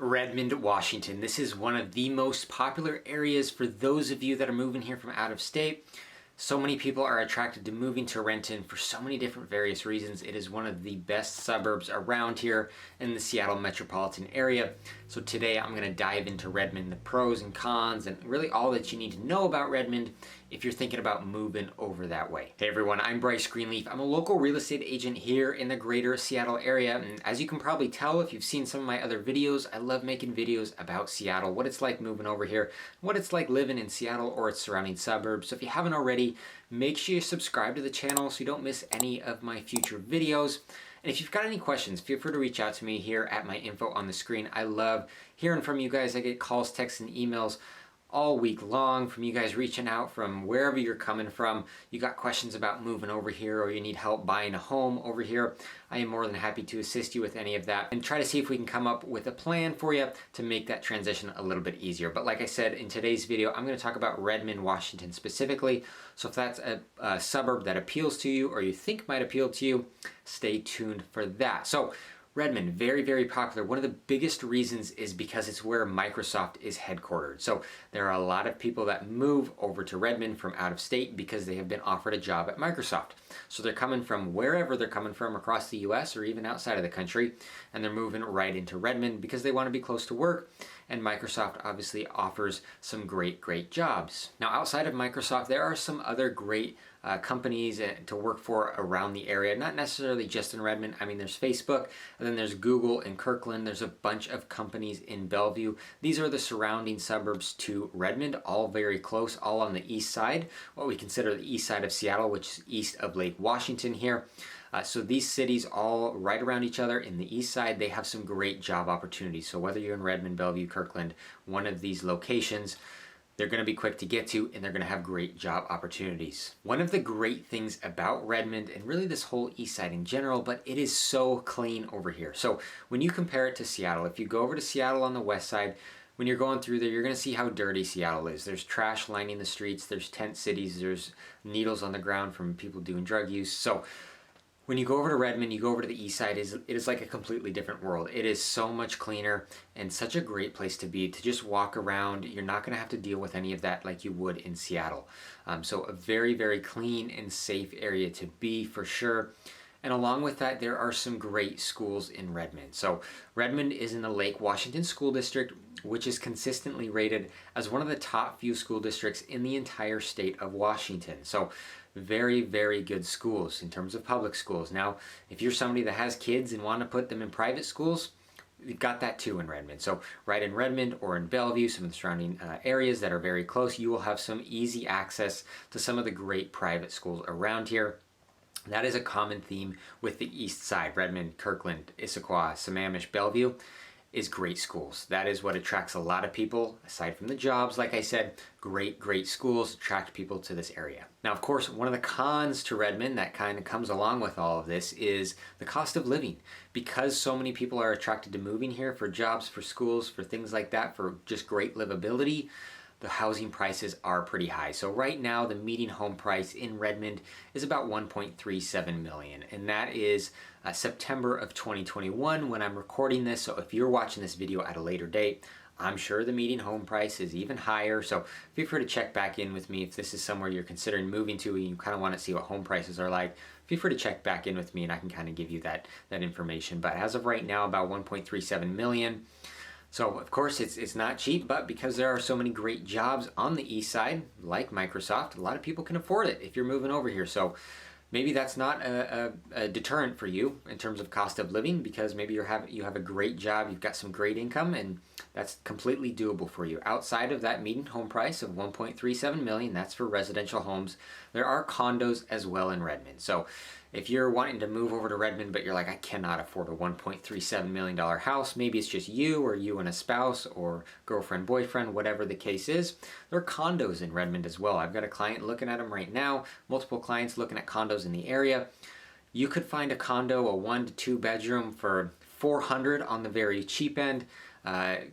Redmond, Washington. This is one of the most popular areas for those of you that are moving here from out of state. So many people are attracted to moving to Renton for so many different various reasons. It is one of the best suburbs around here in the Seattle metropolitan area. So today I'm going to dive into Redmond, the pros and cons, and really all that you need to know about Redmond if you're thinking about moving over that way. Hey everyone, I'm Bryce Greenleaf. I'm a local real estate agent here in the greater Seattle area. And as you can probably tell if you've seen some of my other videos, I love making videos about Seattle, what it's like moving over here, what it's like living in Seattle or its surrounding suburbs. So if you haven't already, make sure you subscribe to the channel so you don't miss any of my future videos. And if you've got any questions, feel free to reach out to me here at my info on the screen. I love hearing from you guys. I get calls, texts, and emails all week long from you guys reaching out from wherever you're coming from. You got questions about moving over here or you need help buying a home over here. I am more than happy to assist you with any of that and try to see if we can come up with a plan for you to make that transition a little bit easier. But like I said, in today's video, I'm going to talk about Redmond, Washington specifically. So if that's a suburb that appeals to you or you think might appeal to you, stay tuned for that. So Redmond, very, very popular. One of the biggest reasons is because it's where Microsoft is headquartered. So there are a lot of people that move over to Redmond from out of state because they have been offered a job at Microsoft. So they're coming from wherever they're coming from across the US or even outside of the country, and they're moving right into Redmond because they want to be close to work. And Microsoft obviously offers some great jobs. Now, outside of Microsoft, there are some other great companies to work for around the area, not necessarily just in Redmond. I mean, there's Facebook, and then there's Google in Kirkland. There's a bunch of companies in Bellevue. These are the surrounding suburbs to Redmond, all very close, all on the east side, what we consider the east side of Seattle, which is east of Lake Washington here. So these cities all right around each other in the east side, they have some great job opportunities. So whether you're in Redmond, Bellevue, Kirkland, one of these locations, they're going to be quick to get to and they're going to have great job opportunities. One of the great things about Redmond, and really this whole east side in general, but it is so clean over here. So when you compare it to Seattle, if you go over to Seattle on the west side, when you're going through there, you're going to see how dirty Seattle is. There's trash lining the streets, there's tent cities, there's needles on the ground from people doing drug use. So when you go over to Redmond, you go over to the east side, it is like a completely different world. It is so much cleaner and such a great place to be, to just walk around. You're not going to have to deal with any of that like you would in Seattle. So a very clean and safe area to be for sure. And along with that, there are some great schools in Redmond. So Redmond is in the Lake Washington School District, which is consistently rated as one of the top few school districts in the entire state of Washington. So very good schools in terms of public schools. Now, if you're somebody that has kids and want to put them in private schools, you've got that too in Redmond. So right in Redmond or in Bellevue, some of the surrounding areas that are very close, you will have some easy access to some of the great private schools around here. That is a common theme with the east side, Redmond, Kirkland, Issaquah, Sammamish, Bellevue, is great schools. That is what attracts a lot of people, aside from the jobs. Like I said, great schools attract people to this area. Now, of course, one of the cons to Redmond that kind of comes along with all of this is the cost of living. Because so many people are attracted to moving here for jobs, for schools, for things like that, for just great livability, the housing prices are pretty high. So right now, the median home price in Redmond is about $1.37 million, and that is September of 2021 when I'm recording this. So if you're watching this video at a later date, I'm sure the median home price is even higher. So feel free to check back in with me if this is somewhere you're considering moving to and you kind of want to see what home prices are like. Feel free to check back in with me and I can kind of give you that information. But as of right now, about $1.37 million. So of course it's not cheap, but because there are so many great jobs on the east side, like Microsoft, a lot of people can afford it if you're moving over here. So maybe that's not a deterrent for you in terms of cost of living, because maybe you have a great job, you've got some great income, and that's completely doable for you. Outside of that median home price of $1.37 million, that's for residential homes. There are condos as well in Redmond. So if you're wanting to move over to Redmond, but you're like, I cannot afford a $1.37 million house, maybe it's just you or you and a spouse or girlfriend, boyfriend, whatever the case is, there are condos in Redmond as well. I've got a client looking at them right now, multiple clients looking at condos in the area. You could find a condo, a 1 to 2 bedroom for $400 on the very cheap end,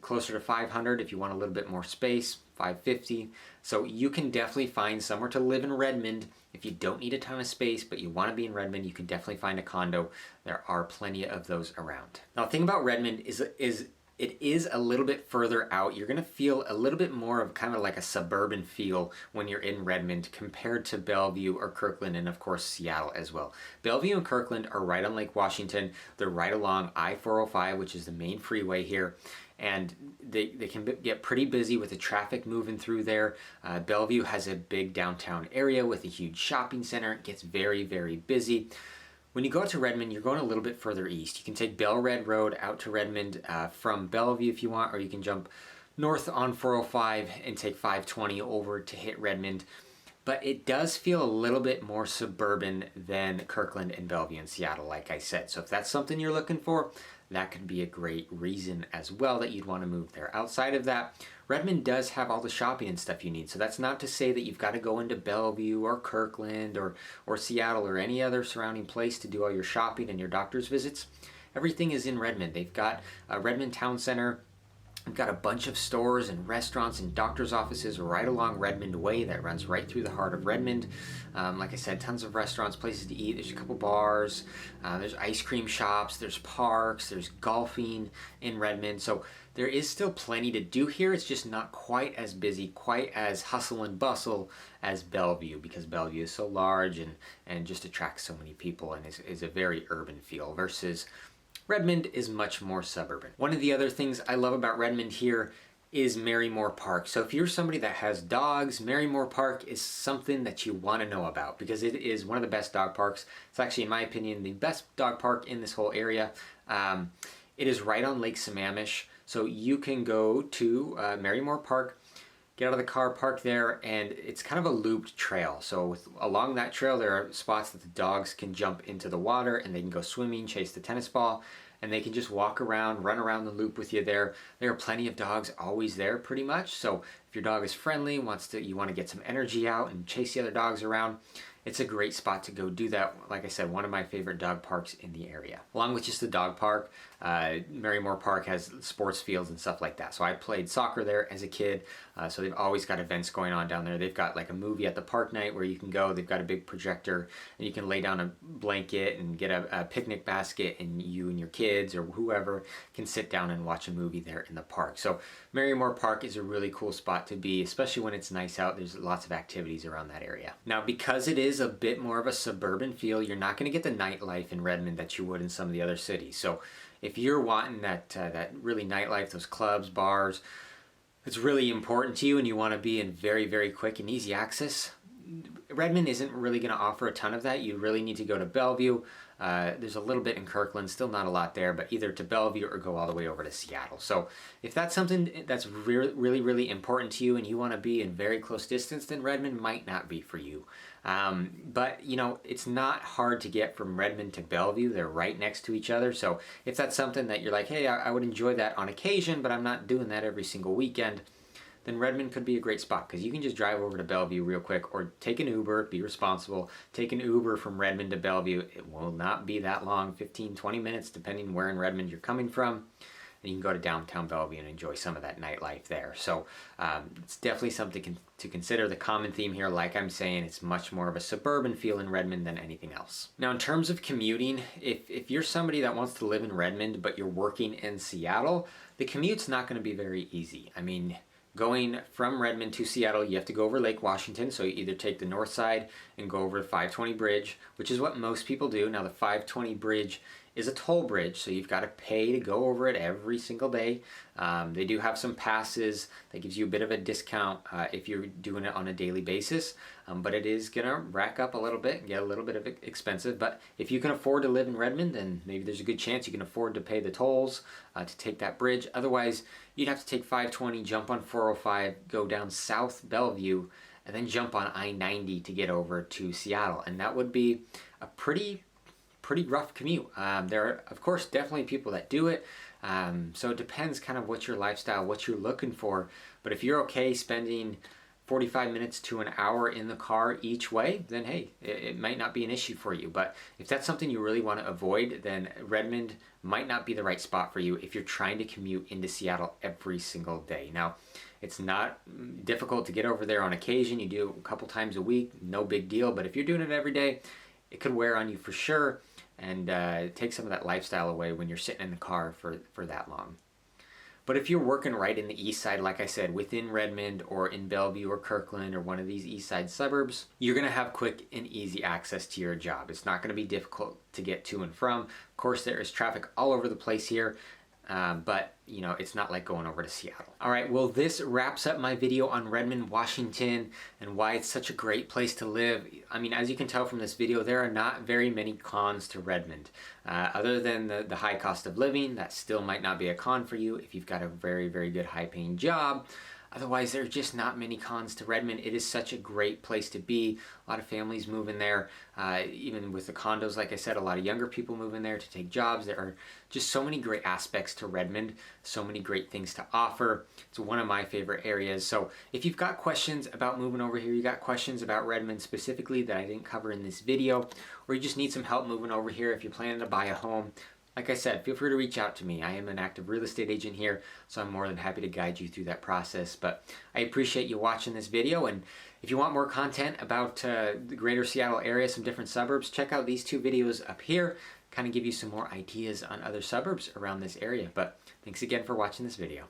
closer to $500 if you want a little bit more space, $550. So you can definitely find somewhere to live in Redmond. If you don't need a ton of space, but you want to be in Redmond, you can definitely find a condo. There are plenty of those around. Now, the thing about Redmond is it is a little bit further out. You're gonna feel a little bit more of kind of like a suburban feel when you're in Redmond compared to Bellevue or Kirkland, and of course Seattle as well. Bellevue and Kirkland are right on Lake Washington. They're right along I-405, which is the main freeway here. And they can get pretty busy with the traffic moving through there. Bellevue has a big downtown area with a huge shopping center. It gets very, very busy. When you go out to Redmond, you're going a little bit further east. You can take Bell Red Road out to Redmond from Bellevue if you want, or you can jump north on 405 and take 520 over to hit Redmond. But it does feel a little bit more suburban than Kirkland and Bellevue and Seattle, like I said. So if that's something you're looking for, that could be a great reason as well that you'd want to move there. Outside of that, Redmond does have all the shopping and stuff you need. So that's not to say that you've got to go into Bellevue or Kirkland or Seattle or any other surrounding place to do all your shopping and your doctor's visits. Everything is in Redmond. They've got a Redmond Town Center. We've got a bunch of stores and restaurants and doctor's offices right along Redmond Way that runs right through the heart of Redmond. Like I said, tons of restaurants, places to eat. There's a couple bars. There's ice cream shops. There's parks. There's golfing in Redmond. So there is still plenty to do here. It's just not quite as busy, quite as hustle and bustle as Bellevue, because Bellevue is so large and just attracts so many people and is a very urban feel, versus Redmond is much more suburban. One of the other things I love about Redmond here is Marymore Park. So if you're somebody that has dogs, Marymore Park is something that you want to know about, because it is one of the best dog parks. It's actually, in my opinion, the best dog park in this whole area. It is right on Lake Sammamish. So you can go to Marymore Park, get out of the car, park there, and it's kind of a looped trail. So along that trail, there are spots that the dogs can jump into the water and they can go swimming, chase the tennis ball, and they can just walk around, run around the loop with you there. There are plenty of dogs always there pretty much. So if your dog is friendly, you want to get some energy out and chase the other dogs around, it's a great spot to go do that. Like I said, one of my favorite dog parks in the area. Along with just the dog park, Marymore Park has sports fields and stuff like that. So I played soccer there as a kid. So they've always got events going on down there. They've got like a movie at the park night where you can go. They've got a big projector and you can lay down a blanket and get a picnic basket, and you and your kids or whoever can sit down and watch a movie there in the park. So Marymore Park is a really cool spot to be, especially when it's nice out. There's lots of activities around that area. Now, because it is a bit more of a suburban feel, you're not going to get the nightlife in Redmond that you would in some of the other cities. So if you're wanting that really nightlife, those clubs, bars, it's really important to you and you want to be in very, very quick and easy access, Redmond isn't really going to offer a ton of that. You really need to go to Bellevue. There's a little bit in Kirkland, still not a lot there, but either to Bellevue or go all the way over to Seattle. So if that's something that's really, really important to you and you want to be in very close distance, then Redmond might not be for you. But you know, it's not hard to get from Redmond to Bellevue. They're right next to each other. So if that's something that you're like, hey, I would enjoy that on occasion, but I'm not doing that every single weekend, then Redmond could be a great spot, because you can just drive over to Bellevue real quick, or take an Uber, be responsible, take an Uber from Redmond to Bellevue. It will not be that long, 15-20 minutes, depending where in Redmond you're coming from. And you can go to downtown Bellevue and enjoy some of that nightlife there. So it's definitely something to consider. The common theme here, like I'm saying, it's much more of a suburban feel in Redmond than anything else. Now, in terms of commuting, if you're somebody that wants to live in Redmond but you're working in Seattle, the commute's not going to be very easy. I mean, going from Redmond to Seattle, you have to go over Lake Washington, so you either take the north side and go over the 520 bridge, which is what most people do. Now, the 520 bridge is a toll bridge, so you've got to pay to go over it every single day. They do have some passes that gives you a bit of a discount if you're doing it on a daily basis, but it is going to rack up a little bit and get a little bit of expensive. But if you can afford to live in Redmond, then maybe there's a good chance you can afford to pay the tolls to take that bridge. Otherwise, you'd have to take 520, jump on 405, go down South Bellevue, and then jump on I-90 to get over to Seattle. And that would be a pretty rough commute. There are, of course, definitely people that do it. So it depends kind of what your lifestyle, what you're looking for. But if you're okay spending 45 minutes to an hour in the car each way, then hey, it might not be an issue for you. But if that's something you really want to avoid, then Redmond might not be the right spot for you if you're trying to commute into Seattle every single day. Now, it's not difficult to get over there on occasion. You do it a couple times a week, no big deal. But if you're doing it every day, it could wear on you for sure, and take some of that lifestyle away when you're sitting in the car for that long. But if you're working right in the east side, like I said, within Redmond or in Bellevue or Kirkland or one of these east side suburbs, you're going to have quick and easy access to your job. It's not going to be difficult to get to and from. Of course, there is traffic all over the place here, but you know, it's not like going over to Seattle. All right, well, this wraps up my video on Redmond, Washington, and why it's such a great place to live. I mean, as you can tell from this video, there are not very many cons to Redmond. Other than the high cost of living, that still might not be a con for you if you've got a very, very good high-paying job. Otherwise, there are just not many cons to Redmond. It is such a great place to be. A lot of families move in there. Even with the condos, like I said, a lot of younger people move in there to take jobs. There are just so many great aspects to Redmond, so many great things to offer. It's one of my favorite areas. So if you've got questions about moving over here, you got questions about Redmond specifically that I didn't cover in this video, or you just need some help moving over here if you're planning to buy a home, like I said, feel free to reach out to me. I am an active real estate agent here, so I'm more than happy to guide you through that process. But I appreciate you watching this video, and if you want more content about the greater Seattle area, some different suburbs, check out these two videos up here, kind of give you some more ideas on other suburbs around this area. But thanks again for watching this video.